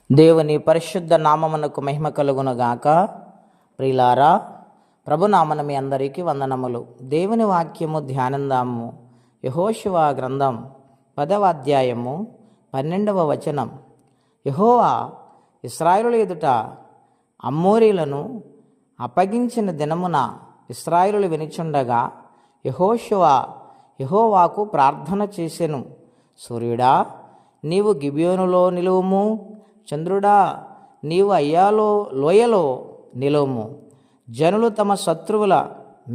దేవుని పరిశుద్ధ నామమునకు మహిమ కలుగునుగాక. ప్రియులారా, ప్రభునామన మీ అందరికీ వందనములు. దేవుని వాక్యము ధ్యానందాము. యెహోషువ గ్రంథం 10వ అధ్యాయము 12వ వచనం. యెహోవా ఇశ్రాయేలు ఎదుట అమ్మోరీలను అప్పగించిన దినమున ఇశ్రాయేలు వినుచుండగా యెహోషువ యెహోవాకు ప్రార్థన చేసెను. సూర్యుడా, నీవు గిబియోనులో నిలువుము, చంద్రుడా, నీవు అయ్యాలో లోయలో నిలువుము. జనులు తమ శత్రువుల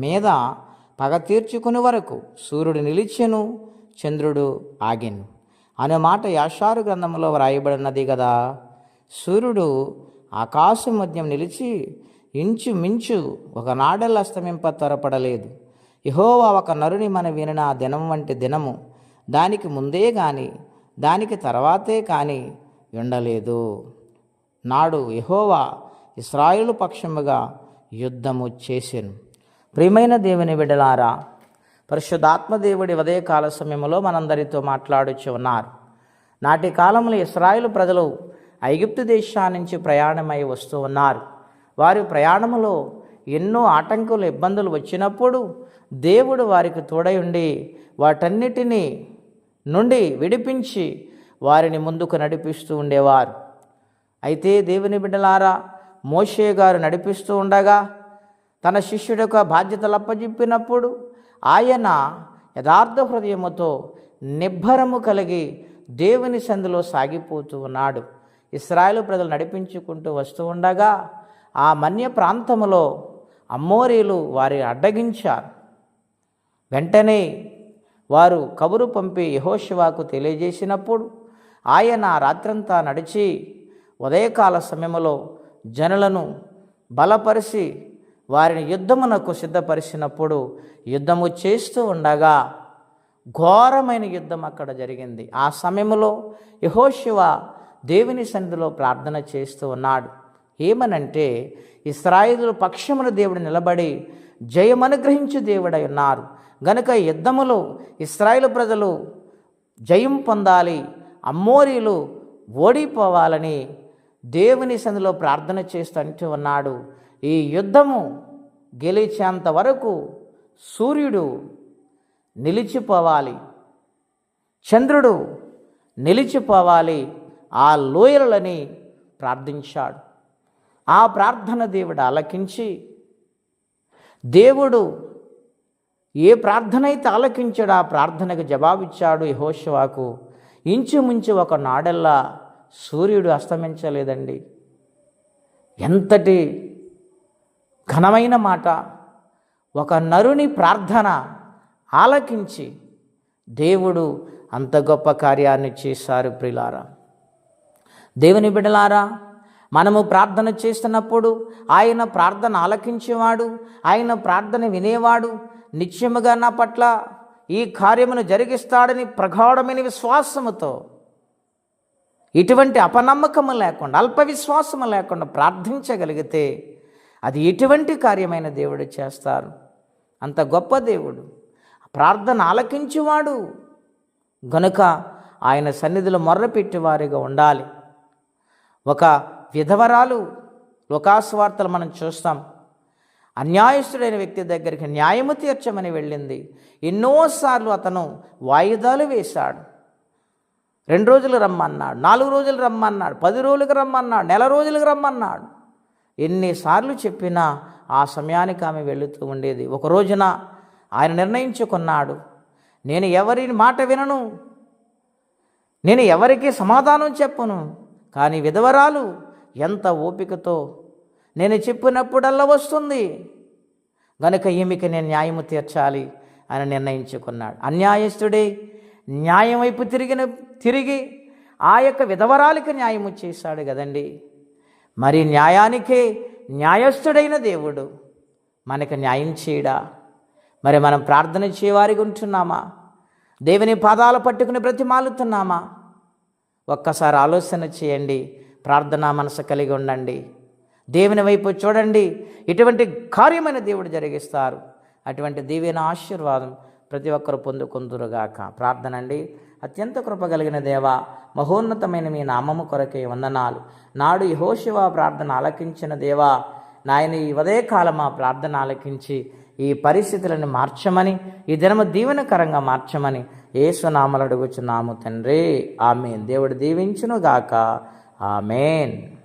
మీద పగ తీర్చుకుని వరకు సూర్యుడు నిలిచెను, చంద్రుడు ఆగెను అనే మాట యాషారు గ్రంథంలో వ్రాయబడినది కదా. సూర్యుడు ఆకాశం మధ్యం నిలిచి ఇంచుమించు ఒక నాడెల్ అస్తమింప త్వరపడలేదు. యెహోవా ఒక నరుని మన వినిన దినం వంటి దినము దానికి ముందే కానీ దానికి తర్వాతే కానీ ఉండలేదు. నాడు యెహోవా ఇశ్రాయేలు పక్షముగా యుద్ధము చేసెను. ప్రియమైన దేవుని బిడ్డలారా, పరిశుద్ధాత్మ దేవుడి ఉదయకాల సమయంలో మనందరితో మాట్లాడుచు ఉన్నారు. నాటి కాలంలో ఇశ్రాయేలు ప్రజలు ఐగుప్తు దేశం నుంచి ప్రయాణమై వస్తూ ఉన్నారు. వారి ప్రయాణములో ఎన్నో ఆటంకులు ఇబ్బందులు వచ్చినప్పుడు దేవుడు వారికి తోడై ఉండి వాటన్నిటినీ నుండి విడిపించి వారిని ముందుకు నడిపిస్తూ ఉండేవారు. అయితే దేవుని బిడ్డలారా, మోషే గారు నడిపిస్తూ ఉండగా తన శిష్యుడికి బాధ్యతలు అప్పచెప్పినప్పుడు ఆయన యథార్థ హృదయముతో నిబ్బరము కలిగి దేవుని సంధిలో సాగిపోతూ ఉన్నాడు. ఇశ్రాయేలు ప్రజలు నడిపించుకుంటూ వస్తూ ఉండగా ఆ మన్య ప్రాంతములో అమ్మోరీలు వారి అడ్డగించారు. వెంటనే వారు కబురు పంపి యెహోషువకు తెలియజేసినప్పుడు ఆయన రాత్రంతా నడిచి ఉదయకాల సమయంలో జనులను బలపరిచి వారిని యుద్ధమునకు సిద్ధపరిచినప్పుడు యుద్ధము చేస్తూ ఉండగా ఘోరమైన యుద్ధం అక్కడ జరిగింది. ఆ సమయంలో యెహోషువ దేవుని సన్నిధిలో ప్రార్థన చేస్తూ ఉన్నాడు. ఏమనంటే, ఇశ్రాయేలు పక్షమున దేవుడు నిలబడి జయమనుగ్రహించు దేవుడై ఉన్నారు గనుక యుద్ధములో ఇశ్రాయేలు ప్రజలు జయం పొందాలి, అమ్మోరీలు ఓడిపోవాలని దేవుని సన్నిధిలో ప్రార్థన చేస్తూ అంటూ ఉన్నాడు. ఈ యుద్ధము గెలిచేంత వరకు సూర్యుడు నిలిచిపోవాలి, చంద్రుడు నిలిచిపోవాలి ఆ లోయలని ప్రార్థించాడు. ఆ ప్రార్థన దేవుడు ఆలకించి, దేవుడు ఏ ప్రార్థన అయితే ఆలకించాడో ఆ ప్రార్థనకు జవాబిచ్చాడు యెహోషువకు. ఇంచుమించు ఒక నాడెల్లా సూర్యుడు అస్తమించలేదండి. ఎంతటి ఘనమైన మాట! ఒక నరుని ప్రార్థన ఆలకించి దేవుడు అంత గొప్ప కార్యాన్ని చేశారు. ప్రియులారా, దేవుని బిడ్డలారా, మనము ప్రార్థన చేస్తున్నప్పుడు ఆయన ప్రార్థన ఆలకించేవాడు, ఆయన ప్రార్థన వినేవాడు. నిత్యముగా నా పట్ల ఈ కార్యమును జరిగిస్తాడని ప్రగాఢమైన విశ్వాసముతో, ఇటువంటి అపనమ్మకము లేకుండా, అల్ప విశ్వాసము లేకుండా ప్రార్థించగలిగితే అది ఎటువంటి కార్యమైన దేవుడు చేస్తారు. అంత గొప్ప దేవుడు, ప్రార్థన ఆలకించేవాడు గనుక ఆయన సన్నిధిలో మొర్రపెట్టేవారిగా ఉండాలి. ఒక విధవరాలు లోకాసువార్తలు మనం చూస్తాం. అన్యాయస్తుడైన వ్యక్తి దగ్గరికి న్యాయము తీర్చమని వెళ్ళింది. ఎన్నోసార్లు అతను వాయిదాలు వేశాడు. 2 రోజులు రమ్మన్నాడు, 4 రోజులు రమ్మన్నాడు, 10 రోజులకు రమ్మన్నాడు, నెల రోజులకు రమ్మన్నాడు. ఎన్నిసార్లు చెప్పినా ఆ సమయానికి ఆమె వెళుతూ ఉండేది. ఒక రోజున ఆయన నిర్ణయించుకున్నాడు, నేను ఎవరి మాట వినను, నేను ఎవరికి సమాధానం చెప్పను. కానీ విధవరాలు ఎంత ఓపికతో నేను చెప్పినప్పుడల్లా వస్తుంది గనుక ఈమెకి నేను న్యాయము తీర్చాలి అని నిర్ణయించుకున్నాడు. అన్యాయస్తుడే న్యాయం వైపు తిరిగి ఆ యొక్క విధవరాలికి న్యాయము చేశాడు కదండి. మరి న్యాయానికే న్యాయస్థుడైన దేవుడు మనకు న్యాయం చేయడా? మరి మనం ప్రార్థన చేయవారిగా ఉంటున్నామా? దేవుని పాదాలు పట్టుకుని బ్రతిమాలుతున్నామా? ఒక్కసారి ఆలోచన చేయండి. ప్రార్థనా మనసు కలిగి ఉండండి. దేవుని వైపు చూడండి. ఇటువంటి కార్యమైన దేవుడు జరిగిస్తారు. అటువంటి దీవెన ఆశీర్వాదం ప్రతి ఒక్కరు పొందుకొందురుగాక. ప్రార్థన అండి. అత్యంత కృప కలిగిన దేవ, మహోన్నతమైన మీ నామము కొరకే వందనాలు. నాడు యెహోషువ ప్రార్థన ఆలకించిన దేవా, నాయన ఈ ఉదయకాలం ఆ ప్రార్థన ఆలకించి ఈ పరిస్థితులను మార్చమని, ఈ దినము దీవెనకరంగా మార్చమని యేసు నామములో అడుగుచున్నాము తండ్రి. ఆమేన్. దేవుడు దీవించునుగాక. ఆమేన్.